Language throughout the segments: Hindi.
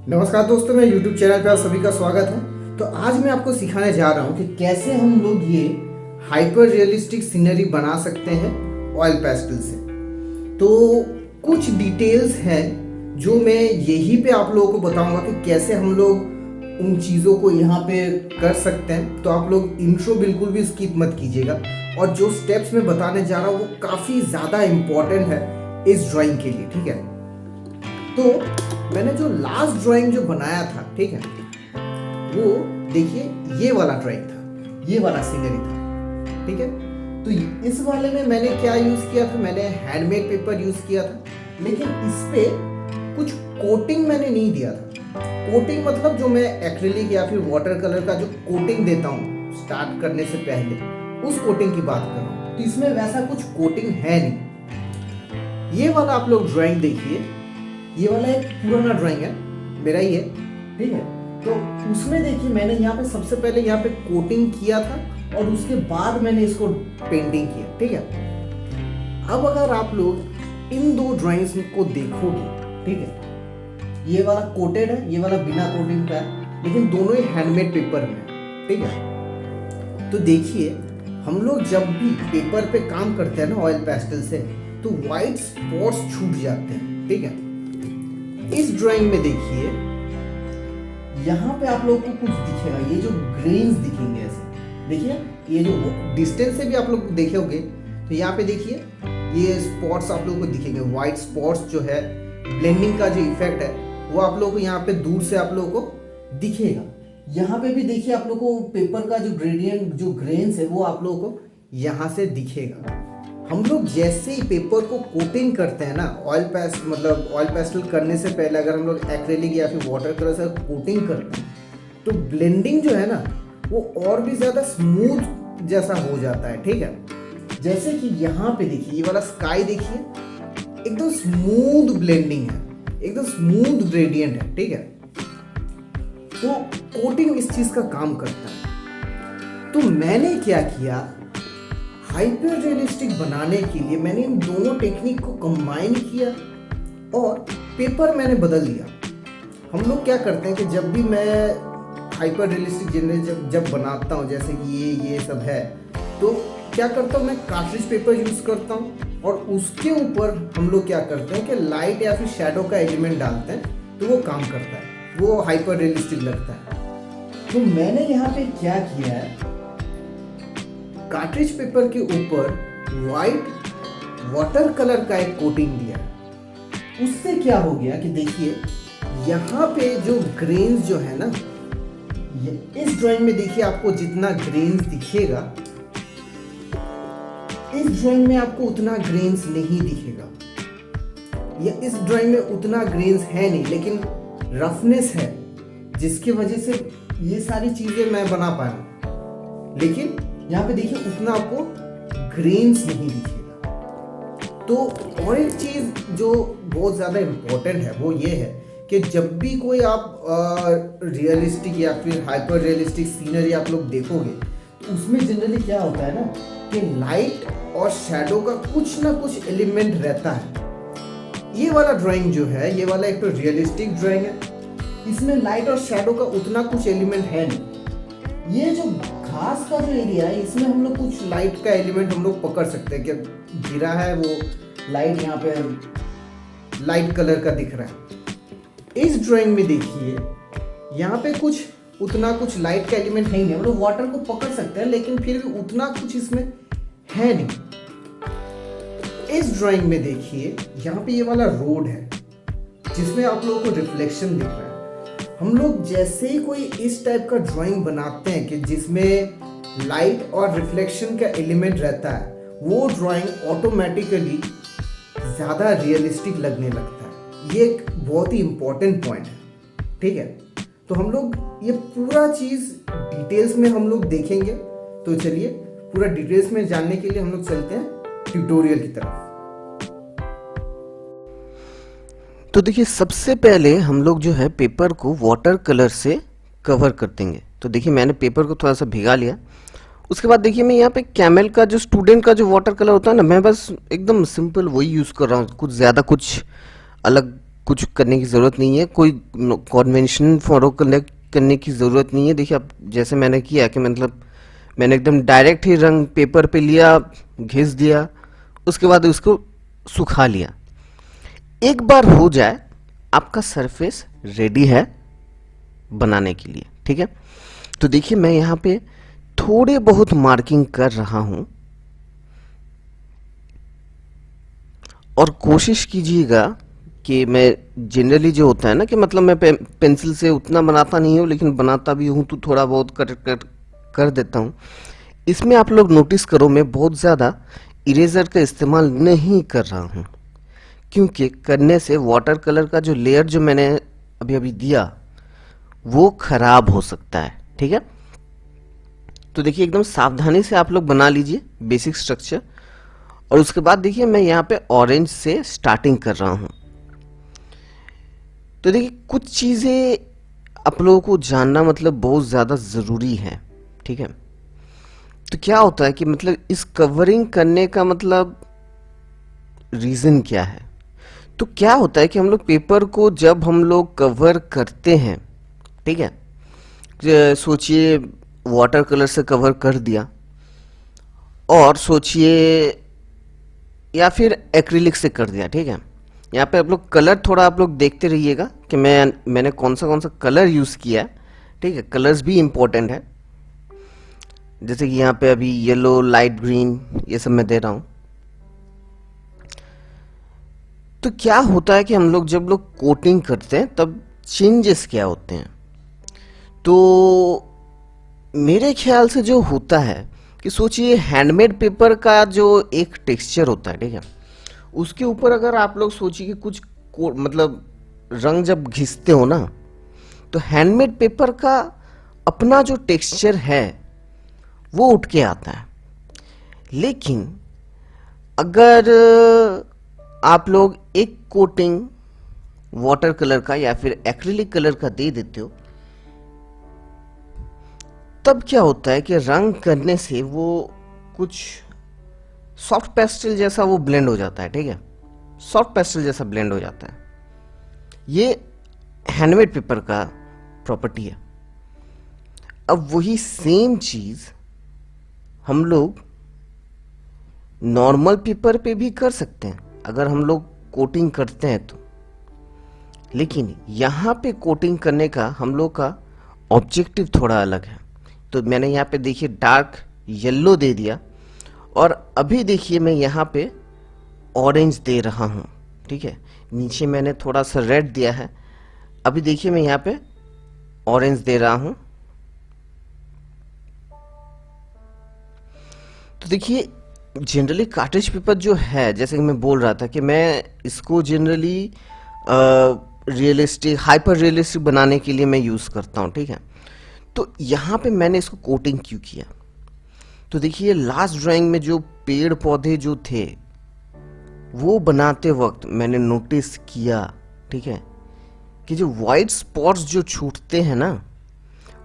नमस्कार दोस्तों, मैं YouTube चैनल पे आप सभी का स्वागत है। तो आज मैं आपको सिखाने जा रहा हूँ कि कैसे हम लोग ये हाइपर रियलिस्टिक सीनरी बना सकते हैं ऑयल पेस्टल से। तो कुछ डिटेल्स हैं जो मैं यहीं पे आप लोगों को बताऊंगा कि कैसे हम लोग उन चीज़ों को यहाँ पे कर सकते हैं। तो आप लोग इंट्रो बिल्कुल भी स्किप मत कीजिएगा, और जो स्टेप्स मैं बताने जा रहा हूँ वो काफ़ी ज़्यादा इम्पोर्टेंट है इस ड्राइंग के लिए, ठीक है। तो मैंने जो लास्ट ड्राइंग जो बनाया था, ठीक है, वो देखिए ये वाला ड्राइंग था, ये वाला सीनरी था, ठीक है। तो इस वाले में मैंने क्या यूज़ किया था, मैंने हैंडमेड पेपर यूज़ किया था, लेकिन इस पे कुछ कोटिंग मैंने नहीं दिया था। कोटिंग मतलब जो मैं एक्रिलिक या फिर वाटर कलर का जो कोटिंग देता हूँ स्टार्ट करने से पहले, उस कोटिंग की बात कर रहा हूँ। तो इसमें वैसा कुछ कोटिंग है नहीं। ये वाला आप लोग ड्राइंग देखिए, ये वाला एक पुराना ड्राइंग है, मेरा ही है, ठीक है। तो उसमें देखिए मैंने यहाँ पे सबसे पहले यहाँ पे कोटिंग किया था और उसके बाद मैंने इसको पेंटिंग किया, ठीक है। अब अगर आप लोग इन दो ड्राइंग्स को देखोगे, ठीक है, ये वाला कोटेड है, ये वाला बिना कोटिंग का है, लेकिन दोनों ही हैंडमेड पेपर में है, ठीक है। तो देखिए हम लोग जब भी पेपर पे काम करते हैं ना ऑयल पेस्टल से, तो व्हाइट स्पॉट्स छूट जाते हैं, ठीक है। इस ड्राइंग में देखिए यहाँ पे आप लोगों को कुछ दिखेगा, ये जो ग्रेन्स दिखेंगे ऐसे, देखिए ये जो डिस्टेंस से भी आप लोग देखोगे तो यहाँ पे देखिए ये स्पॉट्स आप लोगों को दिखेंगे, व्हाइट स्पॉट्स जो है, ब्लेंडिंग का जो इफेक्ट है वो आप लोगों को यहाँ पे दूर से आप लोगों को दिखेगा। यहाँ पे भी देखिए आप लोगों को पेपर का जो ग्रेडियंट जो ग्रेन्स है वो आप लोगों को यहाँ से दिखेगा। हम लोग जैसे ही पेपर को कोटिंग करते हैं ना, ऑयल पेस्टल करने से पहले अगर हम लोग एक्रेलिक या फिर वाटर कलर से कोटिंग करते हैं तो ब्लेंडिंग जो है ना वो और भी ज़्यादा स्मूथ जैसा हो जाता है, ठीक है। जैसे कि यहाँ पे देखिए ये वाला स्काई देखिए, एकदम स्मूथ ब्लेंडिंग है, एकदम स्मूथ ग्रेडियंट है, ठीक है। तो कोटिंग इस चीज़ का काम करता है। तो मैंने क्या किया, हाइपर रियलिस्टिक बनाने के लिए मैंने इन दोनों टेक्निक को कंबाइन किया और पेपर मैंने बदल दिया। हम लोग क्या करते हैं कि जब भी मैं हाइपर रियलिस्टिक जनरल जब बनाता हूँ, जैसे कि ये सब है, तो क्या करता हूँ मैं कार्ट्रिज पेपर यूज़ करता हूँ और उसके ऊपर हम लोग क्या करते हैं कि लाइट या फिर शैडो का एलिमेंट डालते हैं, तो वो काम करता है, वो हाइपर रियलिस्टिक लगता है। तो मैंने यहाँ पे क्या किया है, कार्ट्रिज पेपर के ऊपर व्हाइट वाटर कलर का एक कोटिंग दिया। उससे क्या हो गया कि देखिए यहाँ पे जो ग्रेन्स जो है ना, इस ड्राइंग में देखिए आपको जितना ग्रेन्स दिखेगा, इस ड्राइंग में आपको उतना ग्रेन्स नहीं दिखेगा, या इस ड्राइंग में उतना ग्रेन्स है नहीं, लेकिन रफनेस है, जिसकी वजह से ये सारी चीजें मैं बना पाया। लेकिन यहाँ पे देखिए उतना आपको ग्रेन्स नहीं दिखेगा। तो और एक चीज जो बहुत ज्यादा इम्पोर्टेंट है वो ये है कि जब भी कोई आप रियलिस्टिक या फिर हाइपर रियलिस्टिक सीनरी आप लोग देखोगे, तो उसमें जनरली क्या होता है ना कि लाइट और शैडो का कुछ ना कुछ एलिमेंट रहता है। ये वाला ड्राइंग जो है, ये वाला एक तो रियलिस्टिक ड्राइंग है, इसमें लाइट और शैडो का उतना कुछ एलिमेंट है नहीं। ये जो घास का जो एरिया है, इसमें हम लोग कुछ लाइट का एलिमेंट हम लोग पकड़ सकते हैं कि गिरा है वो लाइट, यहाँ पे लाइट कलर का दिख रहा है। इस ड्राइंग में देखिए यहाँ पे उतना कुछ लाइट का एलिमेंट है नहीं, हम लोग वाटर को पकड़ सकते हैं लेकिन फिर भी उतना कुछ इसमें है नहीं। इस ड्राइंग में देखिए यहाँ पे ये वाला रोड है जिसमें आप लोगों को रिफ्लेक्शन दिख रहा है। हम लोग जैसे ही कोई इस टाइप का ड्राइंग बनाते हैं कि जिसमें लाइट और रिफ्लेक्शन का एलिमेंट रहता है, वो ड्राइंग ऑटोमेटिकली ज़्यादा रियलिस्टिक लगने लगता है। ये एक बहुत ही इम्पोर्टेंट पॉइंट है, ठीक है। तो हम लोग ये पूरा चीज़ डिटेल्स में हम लोग देखेंगे। तो चलिए पूरा डिटेल्स में जानने के लिए हम लोग चलते हैं ट्यूटोरियल की तरफ। तो देखिए सबसे पहले हम लोग जो है पेपर को वाटर कलर से कवर कर देंगे। तो देखिए मैंने पेपर को थोड़ा सा भिगा लिया। उसके बाद देखिए मैं यहाँ पे कैमल का जो स्टूडेंट का जो वाटर कलर होता है ना, मैं बस एकदम सिंपल वही यूज़ कर रहा हूँ, कुछ ज़्यादा कुछ अलग कुछ करने की ज़रूरत नहीं है, कोई कन्वेंशन फॉलो करने की ज़रूरत नहीं है। देखिए अब जैसे मैंने किया कि मतलब मैंने एकदम डायरेक्ट ही रंग पेपर पे लिया, घिस दिया, उसके बाद उसको सुखा लिया। एक बार हो जाए आपका सरफेस रेडी है बनाने के लिए, ठीक है। तो देखिए मैं यहाँ पे थोड़े बहुत मार्किंग कर रहा हूं और कोशिश कीजिएगा कि मैं जनरली जो होता है ना कि मतलब मैं पेंसिल से उतना बनाता नहीं हूँ, लेकिन बनाता भी हूँ तो थोड़ा बहुत कर देता हूँ। इसमें आप लोग नोटिस करो मैं बहुत ज़्यादा इरेजर का इस्तेमाल नहीं कर रहा हूँ, क्योंकि करने से वाटर कलर का जो लेयर जो मैंने अभी अभी दिया वो खराब हो सकता है, ठीक है। तो देखिए एकदम सावधानी से आप लोग बना लीजिए बेसिक स्ट्रक्चर। और उसके बाद देखिए मैं यहाँ पे ऑरेंज से स्टार्टिंग कर रहा हूँ। तो देखिए कुछ चीज़ें आप लोगों को जानना मतलब बहुत ज़्यादा ज़रूरी है, ठीक है। तो क्या होता है कि मतलब इस कवरिंग करने का मतलब रीज़न क्या है। तो क्या होता है कि हम लोग पेपर को जब हम लोग कवर करते हैं, ठीक है, सोचिए वाटर कलर से कवर कर दिया, और सोचिए या फिर एक्रिलिक से कर दिया, ठीक है। यहाँ पे आप लोग कलर थोड़ा आप लोग देखते रहिएगा कि मैंने कौन सा कलर यूज़ किया है, ठीक है। कलर्स भी इम्पोर्टेंट है, जैसे कि यहाँ पे अभी येलो, लाइट ग्रीन, ये सब मैं दे रहा हूँ। तो क्या होता है कि हम लोग जब लोग कोटिंग करते हैं तब चेंजेस क्या होते हैं। तो मेरे ख्याल से जो होता है कि सोचिए हैंडमेड पेपर का जो एक टेक्सचर होता है, ठीक है, उसके ऊपर अगर आप लोग सोचिए कि कुछ मतलब रंग जब घिसते हो ना, तो हैंडमेड पेपर का अपना जो टेक्सचर है वो उठ के आता है। लेकिन अगर आप लोग एक कोटिंग वाटर कलर का या फिर एक्रिलिक कलर का दे देते हो, तब क्या होता है कि रंग करने से वो कुछ सॉफ्ट पेस्टल जैसा वो ब्लेंड हो जाता है, ठीक है। सॉफ्ट पेस्टल जैसा ब्लेंड हो जाता है। ये हैंडमेड पेपर का प्रॉपर्टी है। अब वही सेम चीज हम लोग नॉर्मल पेपर पे भी कर सकते हैं अगर हम लोग कोटिंग करते हैं तो। लेकिन यहाँ पे कोटिंग करने का हम लोग का ऑब्जेक्टिव थोड़ा अलग है। तो मैंने यहाँ पे देखिए डार्क येलो दे दिया, और अभी देखिए मैं यहाँ पे ऑरेंज दे रहा हूँ, ठीक है। नीचे मैंने थोड़ा सा रेड दिया है, अभी देखिए मैं यहाँ पे ऑरेंज दे रहा हूँ। तो देखिए जनरली कार्ट्रिज पेपर जो है, जैसे कि मैं बोल रहा था कि मैं इसको जनरली रियलिस्टिक, हाइपर रियलिस्टिक बनाने के लिए मैं यूज़ करता हूँ, ठीक है। तो यहाँ पे मैंने इसको कोटिंग क्यों किया, तो देखिए लास्ट ड्राइंग में जो पेड़ पौधे जो थे वो बनाते वक्त मैंने नोटिस किया, ठीक है, कि जो वाइट स्पॉट्स जो छूटते हैं ना,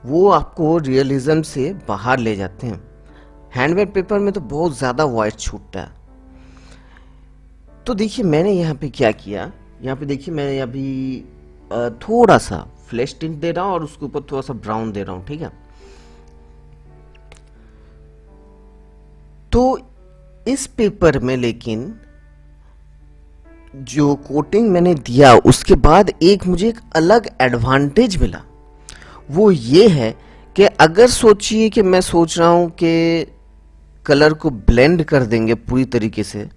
वो आपको रियलिज्म से बाहर ले जाते हैं। हैंडमेड पेपर में तो बहुत ज़्यादा वाइट छूटता है। तो देखिए मैंने यहाँ पे क्या किया, यहाँ पे देखिए मैंने अभी थोड़ा सा फ्लैश टिंट दे रहा हूँ और उसके ऊपर थोड़ा सा ब्राउन दे रहा हूँ, ठीक है। तो इस पेपर में लेकिन जो कोटिंग मैंने दिया उसके बाद एक मुझे एक अलग एडवांटेज मिला। वो ये है कि अगर सोचिए कि मैं सोच रहा हूँ कि कलर को ब्लेंड कर देंगे पूरी तरीके से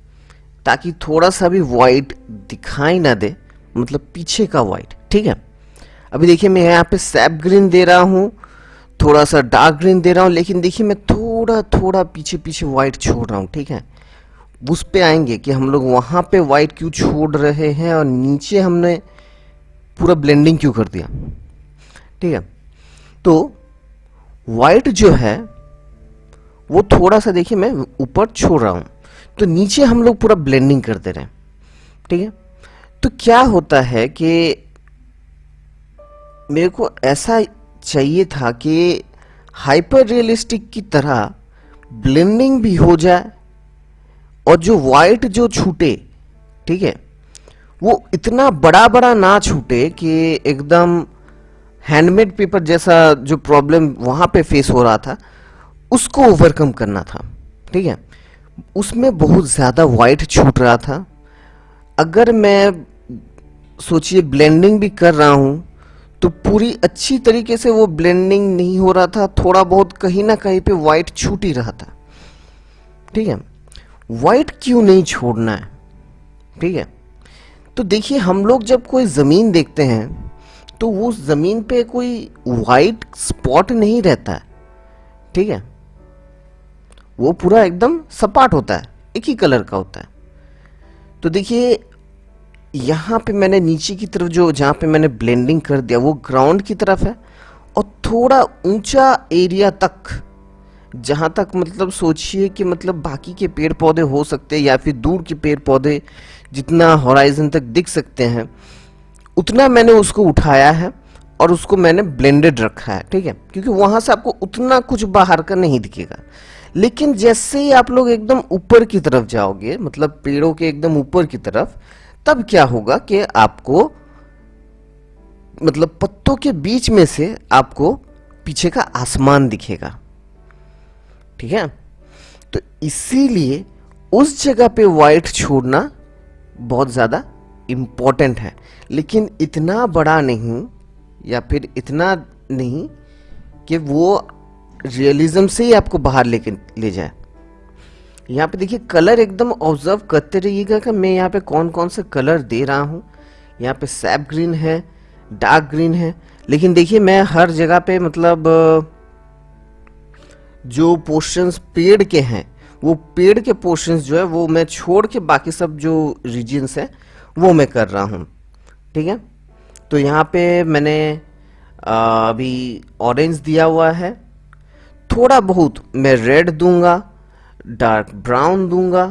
ताकि थोड़ा सा भी वाइट दिखाई ना दे, मतलब पीछे का वाइट, ठीक है। अभी देखिए मैं यहाँ पे सैप ग्रीन दे रहा हूँ, थोड़ा सा डार्क ग्रीन दे रहा हूँ, लेकिन देखिए मैं थोड़ा थोड़ा पीछे पीछे वाइट छोड़ रहा हूँ, ठीक है। उस पे आएंगे कि हम लोग वहाँ पे वाइट क्यों छोड़ रहे हैं और नीचे हमने पूरा ब्लेंडिंग क्यों कर दिया, ठीक है। तो वाइट जो है वो थोड़ा सा देखिए मैं ऊपर छोड़ रहा हूँ, तो नीचे हम लोग पूरा ब्लेंडिंग कर दे रहे हैं, ठीक है। तो क्या होता है कि मेरे को ऐसा चाहिए था कि हाइपर रियलिस्टिक की तरह ब्लेंडिंग भी हो जाए और जो वाइट जो छूटे, ठीक है, वो इतना बड़ा बड़ा ना छूटे कि एकदम हैंडमेड पेपर जैसा जो प्रॉब्लम वहां पे फेस हो रहा था उसको ओवरकम करना था। ठीक है, उसमें बहुत ज़्यादा वाइट छूट रहा था। अगर मैं सोचिए ब्लेंडिंग भी कर रहा हूं तो पूरी अच्छी तरीके से वो ब्लेंडिंग नहीं हो रहा था, थोड़ा बहुत कहीं ना कहीं पे वाइट छूट ही रहा था। ठीक है, वाइट क्यों नहीं छोड़ना है? ठीक है, तो देखिए हम लोग जब कोई ज़मीन देखते हैं तो वो ज़मीन पे कोई वाइट स्पॉट नहीं रहता है। ठीक है, वो पूरा एकदम सपाट होता है, एक ही कलर का होता है। तो देखिए यहाँ पे मैंने नीचे की तरफ जो जहाँ पे मैंने ब्लेंडिंग कर दिया वो ग्राउंड की तरफ है, और थोड़ा ऊंचा एरिया तक जहाँ तक मतलब सोचिए कि मतलब बाकी के पेड़ पौधे हो सकते हैं या फिर दूर के पेड़ पौधे जितना हॉराइजन तक दिख सकते हैं उतना मैंने उसको उठाया है और उसको मैंने ब्लेंडेड रखा है। ठीक है, क्योंकि वहां से आपको उतना कुछ बाहर का नहीं दिखेगा। लेकिन जैसे ही आप लोग एकदम ऊपर की तरफ जाओगे, मतलब पेड़ों के एकदम ऊपर की तरफ, तब क्या होगा कि आपको मतलब पत्तों के बीच में से आपको पीछे का आसमान दिखेगा। ठीक है, तो इसीलिए उस जगह पे वाइट छोड़ना बहुत ज़्यादा इम्पोर्टेंट है, लेकिन इतना बड़ा नहीं या फिर इतना नहीं कि वो रियलिज्म से ही आपको बाहर लेके ले जाए। यहाँ पे देखिए कलर एकदम ऑब्जर्व करते रहिएगा कि मैं यहाँ पे कौन कौन से कलर दे रहा हूँ। यहाँ पे सैप ग्रीन है, डार्क ग्रीन है, लेकिन देखिए मैं हर जगह पे मतलब जो पोर्शंस पेड़ के हैं वो पेड़ के पोर्शंस जो है वो मैं छोड़ के बाकी सब जो रीजन्स है वो मैं कर रहा हूँ। ठीक है, तो यहाँ पे मैंने अभी ऑरेंज दिया हुआ है, थोड़ा बहुत मैं रेड दूंगा, डार्क ब्राउन दूंगा।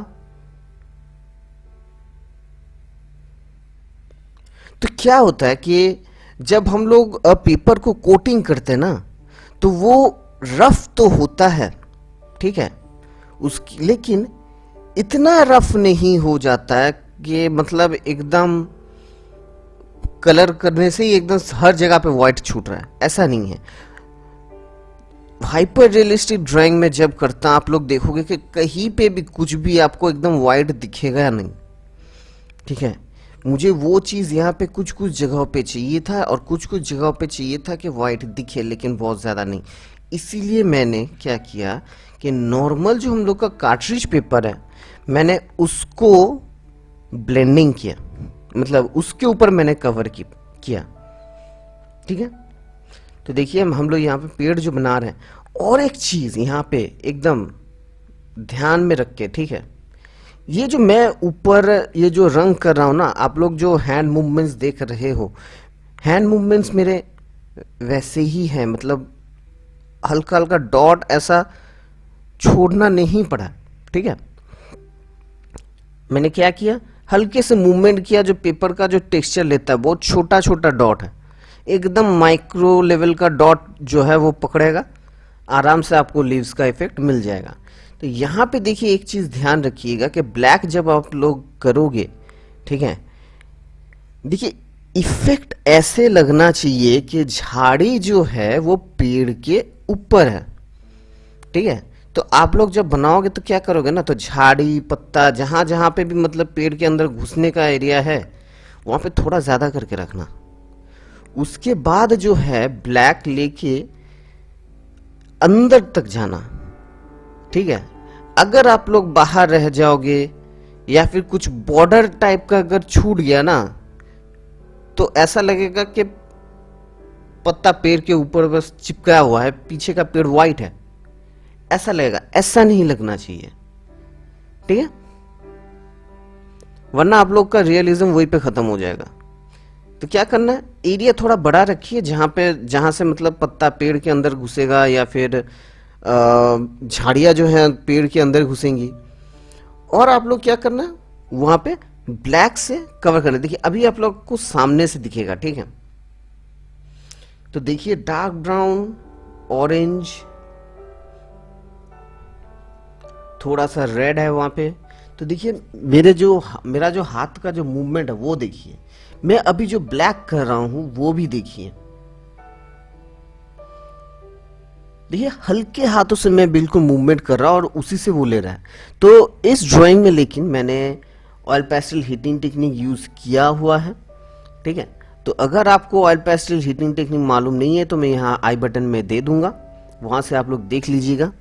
तो क्या होता है कि जब हम लोग पेपर को कोटिंग करते हैं ना तो वो रफ तो होता है, ठीक है, उसकी लेकिन इतना रफ नहीं हो जाता है कि मतलब एकदम कलर करने से ही एकदम हर जगह पे वाइट छूट रहा है, ऐसा नहीं है। हाइपर रियलिस्टिक ड्राइंग में जब करता आप लोग देखोगे कि कहीं पे भी कुछ भी आपको एकदम वाइट दिखेगा नहीं। ठीक है, मुझे वो चीज़ यहाँ पे कुछ कुछ जगहों पे चाहिए था और कुछ कुछ जगहों पे चाहिए था कि वाइट दिखे, लेकिन बहुत ज़्यादा नहीं। इसीलिए मैंने क्या किया कि नॉर्मल जो हम लोग का कार्ट्रिज पेपर है मैंने उसको ब्लेंडिंग किया, मतलब उसके ऊपर मैंने कवर किया। ठीक है, तो देखिए हम लोग यहाँ पे पेड़ जो बना रहे हैं, और एक चीज़ यहाँ पे एकदम ध्यान में रख के, ठीक है, ये जो मैं ऊपर ये जो रंग कर रहा हूँ ना, आप लोग जो हैंड मूवमेंट्स देख रहे हो, हैंड मूवमेंट्स मेरे वैसे ही हैं, मतलब हल्का हल्का डॉट ऐसा छोड़ना नहीं पड़ा। ठीक है, मैंने क्या किया, हल्के से मूवमेंट किया, जो पेपर का जो टेक्सचर लेता है बहुत छोटा छोटा डॉट है, एकदम माइक्रो लेवल का डॉट जो है वो पकड़ेगा, आराम से आपको लीव्स का इफेक्ट मिल जाएगा। तो यहाँ पे देखिए एक चीज़ ध्यान रखिएगा कि ब्लैक जब आप लोग करोगे, ठीक है, देखिए इफेक्ट ऐसे लगना चाहिए कि झाड़ी जो है वो पेड़ के ऊपर है। ठीक है, तो आप लोग जब बनाओगे तो क्या करोगे ना, तो झाड़ी पत्ता जहां जहां पे भी मतलब पेड़ के अंदर घुसने का एरिया है वहां पे थोड़ा ज्यादा करके रखना। उसके बाद जो है ब्लैक लेके अंदर तक जाना। ठीक है, अगर आप लोग बाहर रह जाओगे या फिर कुछ बॉर्डर टाइप का अगर छूट गया ना तो ऐसा लगेगा कि पत्ता पेड़ के ऊपर बस चिपकाया हुआ है, पीछे का पेड़ वाइट है, ऐसा लगेगा। ऐसा नहीं लगना चाहिए, ठीक है, वरना आप लोग का रियलिज्म वहीं पे खत्म हो जाएगा। तो क्या करना है, एरिया थोड़ा बड़ा रखिए जहां से मतलब पत्ता पेड़ के अंदर घुसेगा या फिर झाड़ियां जो है पेड़ के अंदर घुसेंगी। और आप लोग क्या करना है, वहां पे ब्लैक से कवर करना। देखिए अभी आप लोग को सामने से दिखेगा, ठीक है, तो देखिए डार्क ब्राउन, ऑरेंज, थोड़ा सा रेड है वहां पे, तो देखिए मेरा जो हाथ का जो मूवमेंट है वो देखिए, मैं अभी जो ब्लैक कर रहा हूं वो भी देखिए। देखिए हल्के हाथों से मैं बिल्कुल मूवमेंट कर रहा हूं और उसी से वो ले रहा है। तो इस ड्राइंग में लेकिन मैंने oil pastel heating technique use किया हुआ है, ठीक है। तो अगर आपको ऑयल पेस्टल हीटिंग टेक्निक मालूम नहीं है तो मैं यहाँ आई बटन में दे दूंगा, वहां से आप लोग देख लीजिएगा।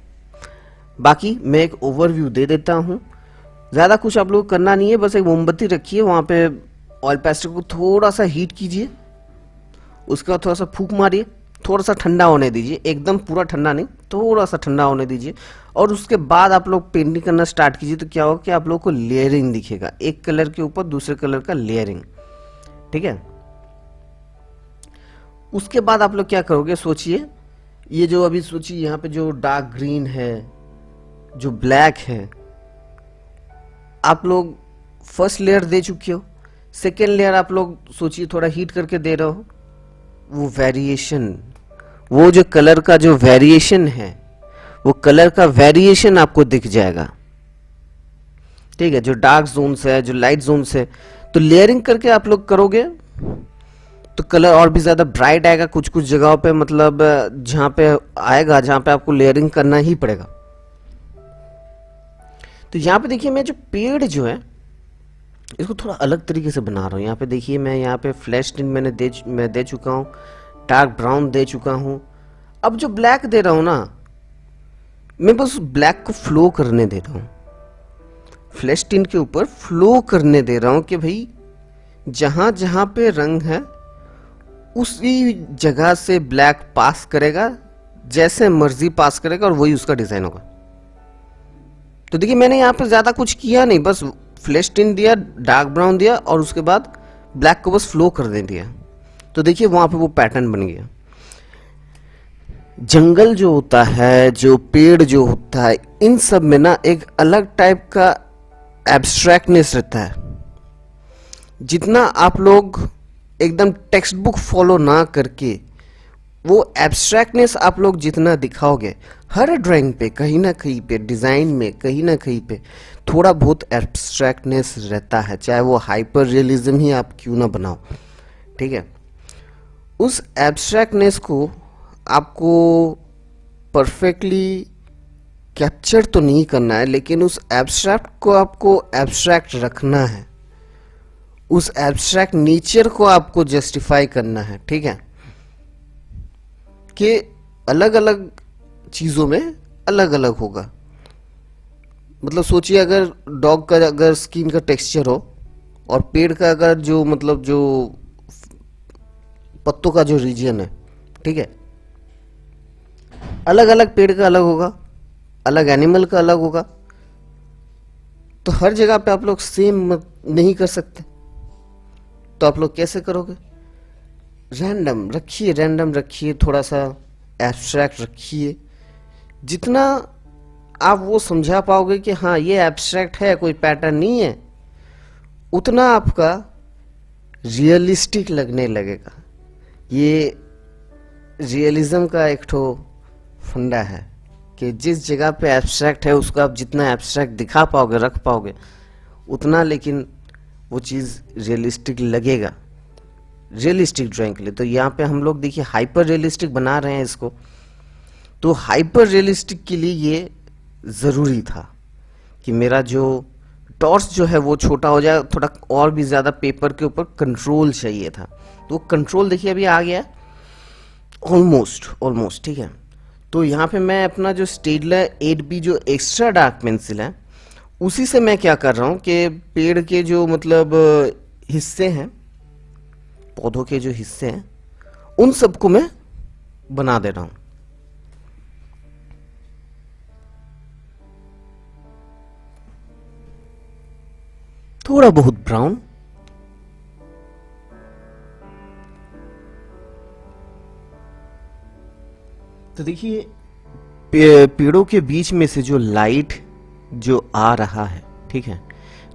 बाकी मैं एक ओवरव्यू दे देता हूँ। ज़्यादा कुछ आप लोग करना नहीं है, बस एक मोमबत्ती रखिए, वहाँ पे ऑयल पेस्टल को थोड़ा सा हीट कीजिए, उसके बाद थोड़ा सा फूंक मारिए, थोड़ा सा ठंडा होने दीजिए, एकदम पूरा ठंडा नहीं, थोड़ा सा ठंडा होने दीजिए, और उसके बाद आप लोग पेंटिंग करना स्टार्ट कीजिए। तो क्या होगा कि आप लोग को लेयरिंग दिखेगा, एक कलर के ऊपर दूसरे कलर का लेयरिंग, ठीक है। उसके बाद आप लोग क्या करोगे, सोचिए, ये जो अभी सोचिए यहाँ पे जो डार्क ग्रीन है, जो ब्लैक है, आप लोग फर्स्ट लेयर दे चुके हो, सेकेंड लेयर आप लोग सोचिए थोड़ा हीट करके दे रहे हो, वो वेरिएशन, वो जो कलर का जो वेरिएशन है, वो कलर का वेरिएशन आपको दिख जाएगा, ठीक है। जो डार्क जोन्स है, जो लाइट जोन्स है, तो लेयरिंग करके आप लोग करोगे तो कलर और भी ज्यादा ब्राइट आएगा। कुछ कुछ जगहों पे मतलब जहां पे आएगा, जहां पे आपको लेयरिंग करना ही पड़ेगा। तो यहाँ पे देखिए मैं जो पेड़ जो है इसको थोड़ा अलग तरीके से बना रहा हूँ। यहाँ पे देखिए मैं यहाँ पे फ्लैश टिंट मैं दे चुका हूँ, डार्क ब्राउन दे चुका हूँ। अब जो ब्लैक दे रहा हूँ ना, मैं बस ब्लैक को फ्लो करने दे रहा हूँ, फ्लैश टिंट के ऊपर फ्लो करने दे रहा हूँ कि भाई जहां जहां पे रंग है उसी जगह से ब्लैक पास करेगा, जैसे मर्जी पास करेगा और वही उसका डिजाइन होगा। तो देखिए मैंने यहाँ पे ज्यादा कुछ किया नहीं, बस फ्लैश टिंट दिया, डार्क ब्राउन दिया और उसके बाद ब्लैक को बस फ्लो कर दे दिया। तो देखिए वहां पे वो पैटर्न बन गया। जंगल जो होता है, जो पेड़ जो होता है, इन सब में ना एक अलग टाइप का एब्स्ट्रैक्टनेस रहता है। जितना आप लोग एकदम टेक्स्ट बुक फॉलो ना करके वो एब्स्ट्रैक्टनेस आप लोग जितना दिखाओगे, हर ड्राइंग पे कहीं ना कहीं पे, डिजाइन में कहीं ना कहीं पे थोड़ा बहुत एब्स्ट्रैक्टनेस रहता है, चाहे वो हाइपर रियलिज्म ही आप क्यों ना बनाओ, ठीक है। उस एब्स्ट्रैक्टनेस को आपको परफेक्टली कैप्चर तो नहीं करना है, लेकिन उस एब्स्ट्रैक्ट को आपको एब्स्ट्रैक्ट रखना है, उस एब्स्ट्रैक्ट नेचर को आपको जस्टिफाई करना है, ठीक है। कि अलग अलग चीजों में अलग अलग होगा। मतलब सोचिए अगर डॉग का अगर स्किन का टेक्सचर हो और पेड़ का अगर जो मतलब जो पत्तों का जो रीजन है, ठीक है, अलग अलग पेड़ का अलग होगा, अलग एनिमल का अलग होगा। तो हर जगह पे आप लोग सेम नहीं कर सकते, तो आप लोग कैसे करोगे? रैंडम रखिए, थोड़ा सा एब्स्ट्रैक्ट रखिए। जितना आप वो समझा पाओगे कि हाँ ये एब्स्ट्रैक्ट है, कोई पैटर्न नहीं है, उतना आपका रियलिस्टिक लगने लगेगा। ये रियलिज्म का एक ठो फंडा है कि जिस जगह पे एब्स्ट्रैक्ट है उसको आप जितना एब्स्ट्रैक्ट दिखा पाओगे, रख पाओगे, उतना लेकिन वो चीज़ रियलिस्टिक लगेगा, रियलिस्टिक ड्राइंग के लिए। तो यहाँ पे हम लोग देखिए हाइपर रियलिस्टिक बना रहे हैं इसको। तो हाइपर रियलिस्टिक के लिए ये ज़रूरी था कि मेरा जो टॉर्च जो है वो छोटा हो जाए, थोड़ा और भी ज़्यादा पेपर के ऊपर कंट्रोल चाहिए था। तो कंट्रोल देखिए अभी आ गया ऑलमोस्ट, ठीक है। तो यहाँ पे मैं अपना जो स्टेडलर 8B जो एक्स्ट्रा डार्क पेंसिल है, उसी से मैं क्या कर रहा हूँ कि पेड़ के जो मतलब हिस्से हैं, पौधों के जो हिस्से हैं, उन सबको मैं बना दे रहा हूं। थोड़ा बहुत ब्राउन, तो देखिए पेड़ों के बीच में से जो लाइट जो आ रहा है, ठीक है,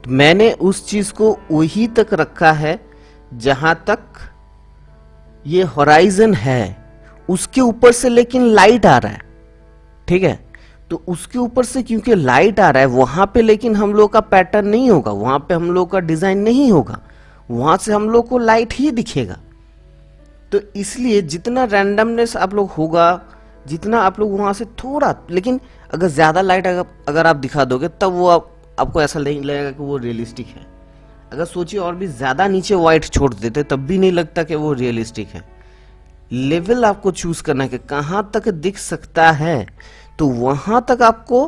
तो मैंने उस चीज को वही तक रखा है जहां तक ये होराइजन है, उसके ऊपर से लेकिन लाइट आ रहा है, ठीक है। तो उसके ऊपर से क्योंकि लाइट आ रहा है वहां पे, लेकिन हम लोग का पैटर्न नहीं होगा, वहां पे हम लोग का डिजाइन नहीं होगा, वहां से हम लोग को लाइट ही दिखेगा। तो इसलिए जितना रैंडमनेस आप लोग होगा, जितना आप लोग वहां से थोड़ा, लेकिन अगर ज्यादा लाइट अगर आप दिखा दोगे तब वो आपको ऐसा नहीं लगेगा कि वो रियलिस्टिक है। अगर सोचिए और भी ज्यादा नीचे व्हाइट छोड़ देते तब भी नहीं लगता कि वो रियलिस्टिक है। लेवल आपको चूज करना है कि कहां तक दिख सकता है, तो वहां तक आपको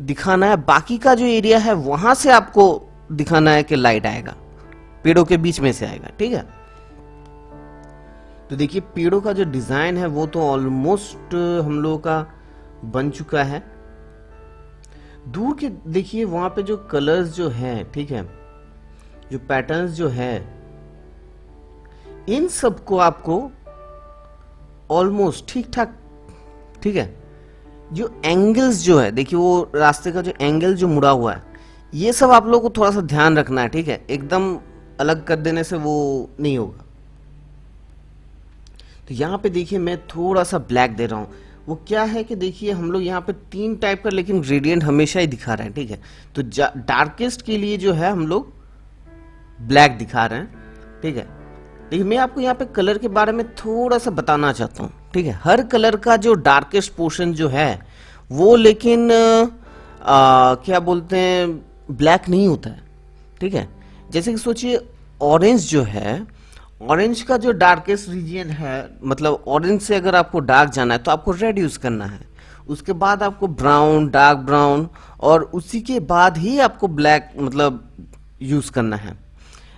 दिखाना है। बाकी का जो एरिया है वहां से आपको दिखाना है कि लाइट आएगा, पेड़ों के बीच में से आएगा, ठीक है। तो देखिए पेड़ों का जो डिजाइन है वो तो ऑलमोस्ट हम लोगों का बन चुका है। दूर के देखिए वहां पे जो कलर्स जो है, ठीक है, जो पैटर्न्स जो है, इन सबको आपको ऑलमोस्ट ठीक ठाक, ठीक है। जो एंगल्स जो है, देखिए वो रास्ते का जो एंगल जो मुड़ा हुआ है, ये सब आप लोगों को थोड़ा सा ध्यान रखना है, ठीक है। एकदम अलग कर देने से वो नहीं होगा। तो यहाँ पे देखिए मैं थोड़ा सा ब्लैक दे रहा हूँ। वो क्या है कि देखिए हम लोग यहाँ पे 3 टाइप का लेकिन ग्रेडियंट हमेशा ही दिखा रहे हैं, ठीक है। तो डार्केस्ट के लिए जो है हम लोग ब्लैक दिखा रहे हैं, ठीक है। लेकिन मैं आपको यहाँ पे कलर के बारे में थोड़ा सा बताना चाहता हूँ, ठीक है। हर कलर का जो डार्केस्ट पोर्शन जो है वो लेकिन क्या बोलते हैं, ब्लैक नहीं होता है, ठीक है। जैसे कि सोचिए ऑरेंज जो है, ऑरेंज का जो डार्केस्ट रीजन है, मतलब ऑरेंज से अगर आपको डार्क जाना है तो आपको रेड यूज करना है, उसके बाद आपको ब्राउन, डार्क ब्राउन, और उसी के बाद ही आपको ब्लैक मतलब यूज करना है।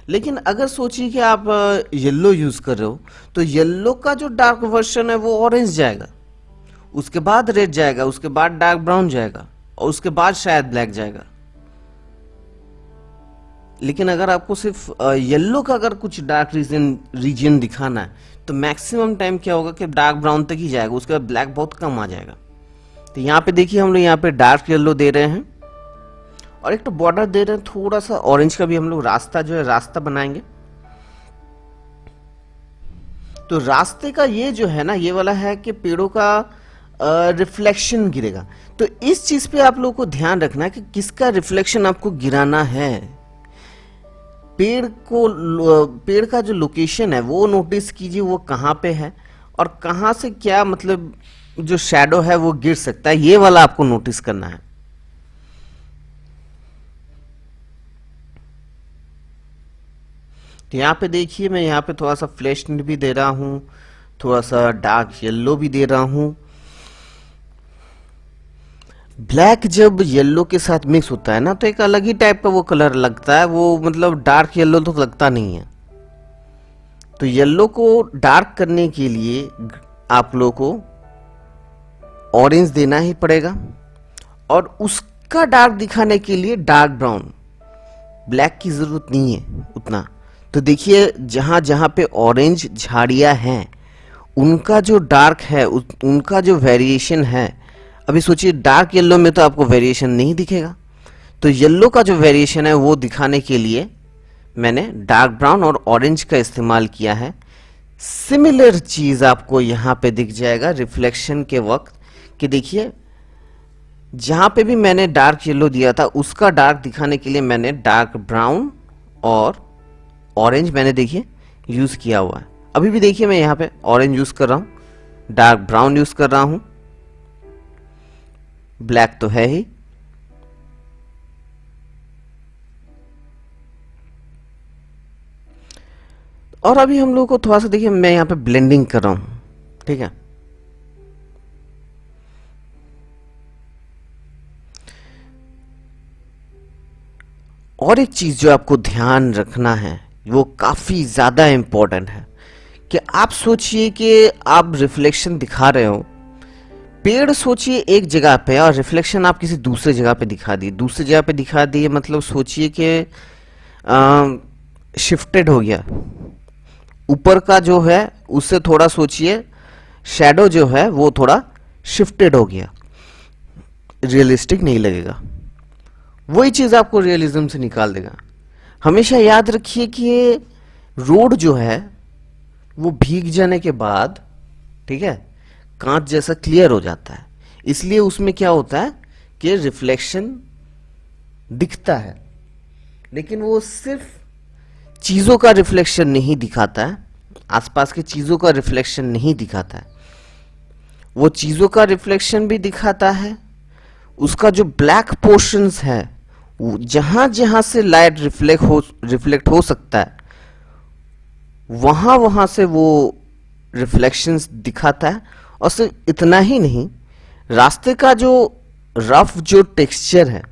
लेकिन अगर सोचिए कि आप येलो यूज कर रहे हो तो येलो का जो डार्क वर्जन है वो ऑरेंज जाएगा, उसके बाद रेड जाएगा, उसके बाद डार्क ब्राउन जाएगा, और उसके बाद शायद ब्लैक जाएगा। लेकिन अगर आपको सिर्फ येलो का अगर कुछ डार्क रीजन दिखाना है तो मैक्सिमम टाइम क्या होगा कि डार्क ब्राउन तक ही जाएगा, उसके बाद ब्लैक बहुत कम आ जाएगा। तो यहाँ पे देखिए हम लोग यहाँ पे डार्क येलो दे रहे हैं और एक तो बॉर्डर दे रहे हैं थोड़ा सा ऑरेंज का भी। हम लोग रास्ता जो है रास्ता बनाएंगे। तो रास्ते का ये जो है ना, ये वाला है कि पेड़ों का रिफ्लेक्शन गिरेगा। तो इस चीज पे आप लोगों को ध्यान रखना है कि किसका रिफ्लेक्शन आपको गिराना है। पेड़ का जो लोकेशन है वो नोटिस कीजिए, वो कहाँ पे है और कहाँ से क्या मतलब जो शैडो है वो गिर सकता है, ये वाला आपको नोटिस करना है। तो यहाँ पे देखिए मैं यहाँ पे थोड़ा सा फ्लैश टिंट भी दे रहा हूँ, थोड़ा सा डार्क येलो भी दे रहा हूँ। ब्लैक जब येलो के साथ मिक्स होता है ना तो एक अलग ही टाइप का वो कलर लगता है, वो मतलब डार्क येलो तो लगता नहीं है। तो येलो को डार्क करने के लिए आप लोगों को ऑरेंज देना ही पड़ेगा और उसका डार्क दिखाने के लिए डार्क ब्राउन, ब्लैक की जरूरत नहीं है उतना। तो देखिए जहां जहां पे ऑरेंज झाड़ियां हैं उनका जो डार्क है उनका जो वेरिएशन है, अभी सोचिए डार्क येलो में तो आपको वेरिएशन नहीं दिखेगा, तो येलो का जो वेरिएशन है वो दिखाने के लिए मैंने डार्क ब्राउन और ऑरेंज का इस्तेमाल किया है। सिमिलर चीज आपको यहां पे दिख जाएगा रिफ्लेक्शन के वक्त कि देखिए जहां पे भी मैंने डार्क येलो दिया था उसका डार्क दिखाने के लिए मैंने डार्क ब्राउन और ऑरेंज मैंने देखिए यूज किया हुआ है। अभी भी देखिए मैं यहां पे ऑरेंज यूज कर रहा हूं, डार्क ब्राउन यूज कर रहा हूं, ब्लैक तो है ही। और अभी हम लोग को थोड़ा सा देखिए मैं यहां पे ब्लेंडिंग कर रहा हूं, ठीक है। और एक चीज जो आपको ध्यान रखना है वो काफी ज्यादा इंपॉर्टेंट है कि आप सोचिए कि आप रिफ्लेक्शन दिखा रहे हो, पेड़ सोचिए एक जगह पे और रिफ्लेक्शन आप किसी दूसरे जगह पे दिखा दिए, दूसरी जगह पे दिखा दिए, मतलब सोचिए कि शिफ्टेड हो गया, ऊपर का जो है उससे थोड़ा सोचिए शैडो जो है वो थोड़ा शिफ्टेड हो गया, रियलिस्टिक नहीं लगेगा। वही चीज आपको रियलिज्म से निकाल देगा। हमेशा याद रखिए कि रोड जो है वो भीग जाने के बाद, ठीक है, कांच जैसा क्लियर हो जाता है, इसलिए उसमें क्या होता है कि रिफ्लेक्शन दिखता है, लेकिन वो सिर्फ चीज़ों का रिफ्लेक्शन नहीं दिखाता है, आसपास की चीज़ों का रिफ्लेक्शन नहीं दिखाता है। वो चीज़ों का रिफ्लेक्शन भी दिखाता है, उसका जो ब्लैक पोर्शंस है, जहाँ जहाँ से लाइट रिफ्लेक्ट हो सकता है, वहाँ वहाँ से वो रिफ्लेक्शंस दिखाता है। और सिर्फ इतना ही नहीं, रास्ते का जो रफ जो टेक्सचर है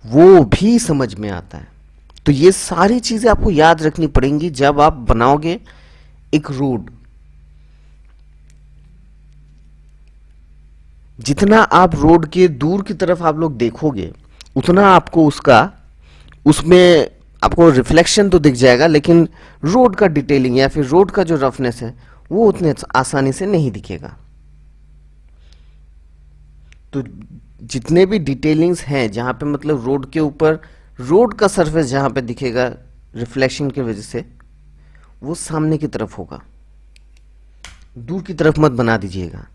वो भी समझ में आता है। तो ये सारी चीज़ें आपको याद रखनी पड़ेंगी जब आप बनाओगे एक रोड। जितना आप रोड के दूर की तरफ आप लोग देखोगे, उतना आपको उसमें आपको रिफ्लेक्शन तो दिख जाएगा, लेकिन रोड का डिटेलिंग या फिर रोड का जो रफनेस है वो उतने आसानी से नहीं दिखेगा। तो जितने भी डिटेलिंग्स हैं जहां पे मतलब रोड के ऊपर रोड का सरफेस जहां पे दिखेगा रिफ्लेक्शन की वजह से, वो सामने की तरफ होगा, दूर की तरफ मत बना दीजिएगा।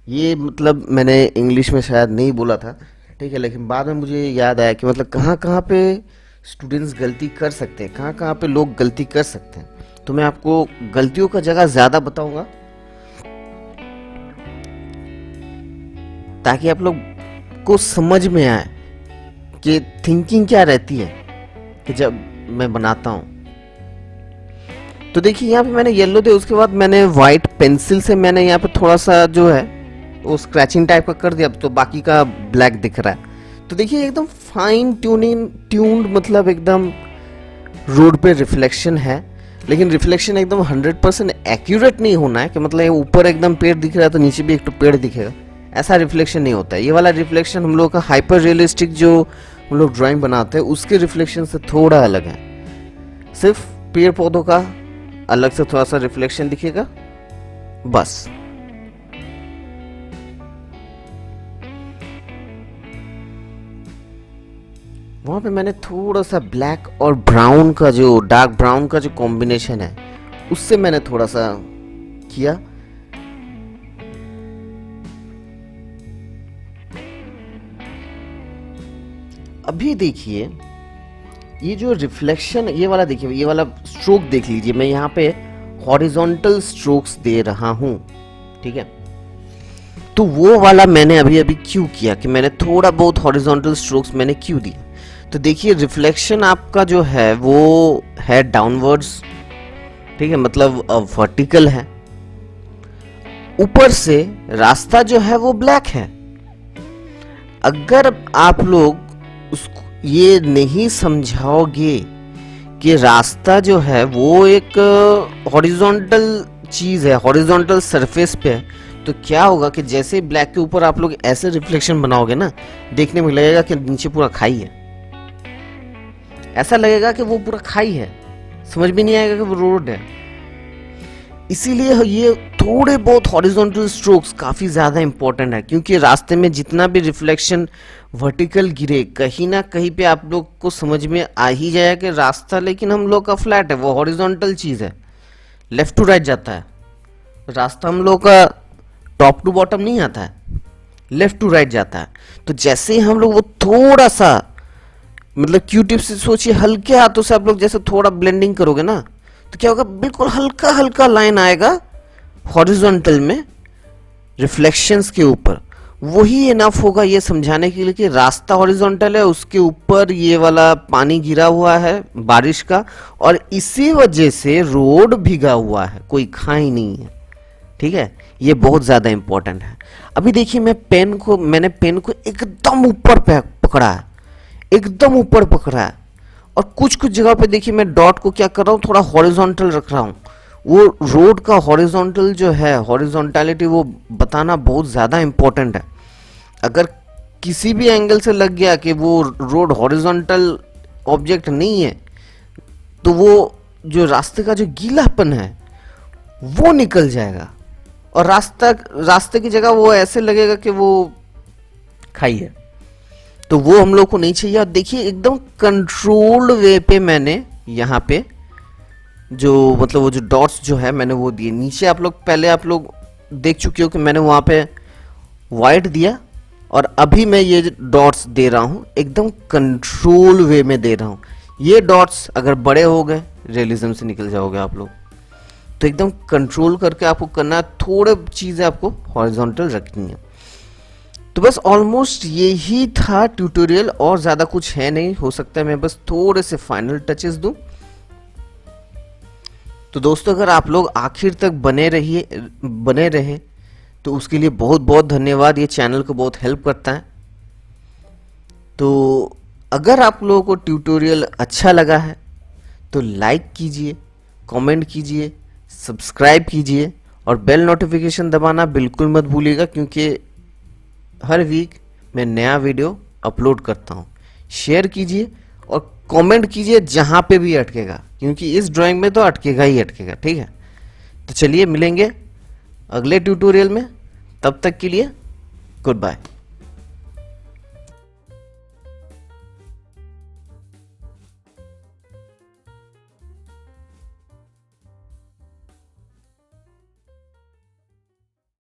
ये मतलब मैंने इंग्लिश में शायद नहीं बोला था, ठीक है, लेकिन बाद में मुझे याद आया कि मतलब कहाँ कहाँ पे स्टूडेंट्स गलती कर सकते हैं, कहाँ कहाँ पे लोग गलती कर सकते हैं। तो मैं आपको गलतियों का जगह ज़्यादा बताऊंगा ताकि आप लोग को समझ में आए कि थिंकिंग क्या रहती है कि जब मैं बनाता हूँ। तो देखिए यहाँ पे मैंने येलो दिया, उसके बाद मैंने वाइट पेंसिल से मैंने यहाँ पे थोड़ा सा जो है वो स्क्रैचिंग टाइप का कर दिया, तो बाकी का ब्लैक दिख रहा है। तो देखिए एकदम फाइन ट्यून्ड मतलब एकदम रोड पे रिफ्लेक्शन है, लेकिन रिफ्लेक्शन एकदम 100% एक्यूरेट नहीं होना है कि मतलब ऊपर एकदम पेड़ दिख रहा है तो नीचे भी एक तो पेड़ दिखेगा, ऐसा रिफ्लेक्शन नहीं होता है। ये वाला रिफ्लेक्शन हम लोग का हाइपर रियलिस्टिक जो हम लोग ड्राइंग बनाते हैं उसके रिफ्लेक्शन से थोड़ा अलग है। सिर्फ पेड़ पौधों का अलग से थोड़ा सा रिफ्लेक्शन दिखेगा बस। वहां पे मैंने थोड़ा सा ब्लैक और ब्राउन का जो डार्क ब्राउन का जो कॉम्बिनेशन है उससे मैंने थोड़ा सा किया। अभी देखिए ये जो रिफ्लेक्शन, ये वाला देखिए, ये वाला स्ट्रोक देख लीजिए, मैं यहाँ पे हॉरिजॉन्टल स्ट्रोक्स दे रहा हूं, ठीक है। तो वो वाला मैंने अभी अभी क्यों किया कि मैंने थोड़ा बहुत हॉरिजॉन्टल स्ट्रोक्स मैंने क्यों दिया। तो देखिए रिफ्लेक्शन आपका जो है वो है डाउनवर्ड्स, ठीक है, मतलब वर्टिकल है। ऊपर से रास्ता जो है वो ब्लैक है। अगर आप लोग उसको ये नहीं समझाओगे कि रास्ता जो है वो एक हॉरिजॉन्टल चीज है, हॉरिजॉन्टल सरफेस पे है, तो क्या होगा कि जैसे ब्लैक के ऊपर आप लोग ऐसे रिफ्लेक्शन बनाओगे ना, देखने में लगेगा कि नीचे पूरा खाई है, ऐसा लगेगा कि वो पूरा खाई है, समझ भी नहीं आएगा कि वो रोड है। इसीलिए ये थोड़े बहुत हॉरिजॉन्टल स्ट्रोक्स काफी ज्यादा इंपॉर्टेंट है, क्योंकि रास्ते में जितना भी रिफ्लेक्शन वर्टिकल गिरे, कहीं ना कहीं पे आप लोग को समझ में आ ही जाएगा कि रास्ता लेकिन हम लोग का फ्लैट है, वो हॉरिजॉन्टल चीज है, लेफ्ट टू राइट जाता है। रास्ता हम लोग का टॉप टू बॉटम नहीं आता है, लेफ्ट टू राइट जाता है। तो जैसे ही हम लोग वो थोड़ा सा मतलब क्यू टिप से सोचिए, हल्के हाथों से आप लोग जैसे थोड़ा ब्लेंडिंग करोगे ना, तो क्या होगा, बिल्कुल हल्का हल्का लाइन आएगा हॉरिजॉन्टल में रिफ्लेक्शंस के ऊपर। वही इनफ होगा ये समझाने के लिए कि रास्ता हॉरिजॉन्टल है, उसके ऊपर ये वाला पानी गिरा हुआ है बारिश का, और इसी वजह से रोड भीगा हुआ है, कोई खाई नहीं है, ठीक है। ये बहुत ज्यादा इंपॉर्टेंट है। अभी देखिए मैंने पेन को एकदम ऊपर पकड़ा है, एकदम ऊपर पकड़ा है, और कुछ कुछ जगह पे देखिए मैं डॉट को क्या कर रहा हूँ, थोड़ा हॉरिजॉन्टल रख रहा हूँ। वो रोड का हॉरिजॉन्टल जो है, हॉरिजॉन्टलिटी वो बताना बहुत ज़्यादा इंपॉर्टेंट है। अगर किसी भी एंगल से लग गया कि वो रोड हॉरिजॉन्टल ऑब्जेक्ट नहीं है, तो वो जो रास्ते का जो गीलापन है वो निकल जाएगा, और रास्ते की जगह वो ऐसे लगेगा कि वो खाई है। तो वो हम लोग को नहीं चाहिए। और देखिए एकदम कंट्रोल्ड वे पे मैंने यहाँ पे जो मतलब वो जो डॉट्स जो है मैंने वो दिए नीचे। आप लोग पहले आप लोग देख चुके हो कि मैंने वहाँ पे वाइट दिया और अभी मैं ये डॉट्स दे रहा हूँ एकदम कंट्रोल वे में दे रहा हूँ। ये डॉट्स अगर बड़े हो गए रियलिज्म से निकल जाओगे आप लोग, तो एकदम कंट्रोल करके आपको करना है। थोड़े चीज़ें आपको हॉरिजॉन्टल रखनी है। तो बस ऑलमोस्ट यही था ट्यूटोरियल, और ज़्यादा कुछ है नहीं। हो सकता है मैं बस थोड़े से फाइनल टचेस दूं। तो दोस्तों अगर आप लोग आखिर तक बने रहे तो उसके लिए बहुत बहुत धन्यवाद। ये चैनल को बहुत हेल्प करता है। तो अगर आप लोगों को ट्यूटोरियल अच्छा लगा है तो लाइक कीजिए, कमेंट कीजिए, सब्सक्राइब कीजिए और बेल नोटिफिकेशन दबाना बिल्कुल मत भूलिएगा, क्योंकि हर वीक मैं नया वीडियो अपलोड करता हूँ। शेयर कीजिए और कमेंट कीजिए जहाँ पे भी अटकेगा, क्योंकि इस ड्राइंग में तो अटकेगा ही अटकेगा। ठीक है, तो चलिए मिलेंगे अगले ट्यूटोरियल में। तब तक के लिए गुड बाय।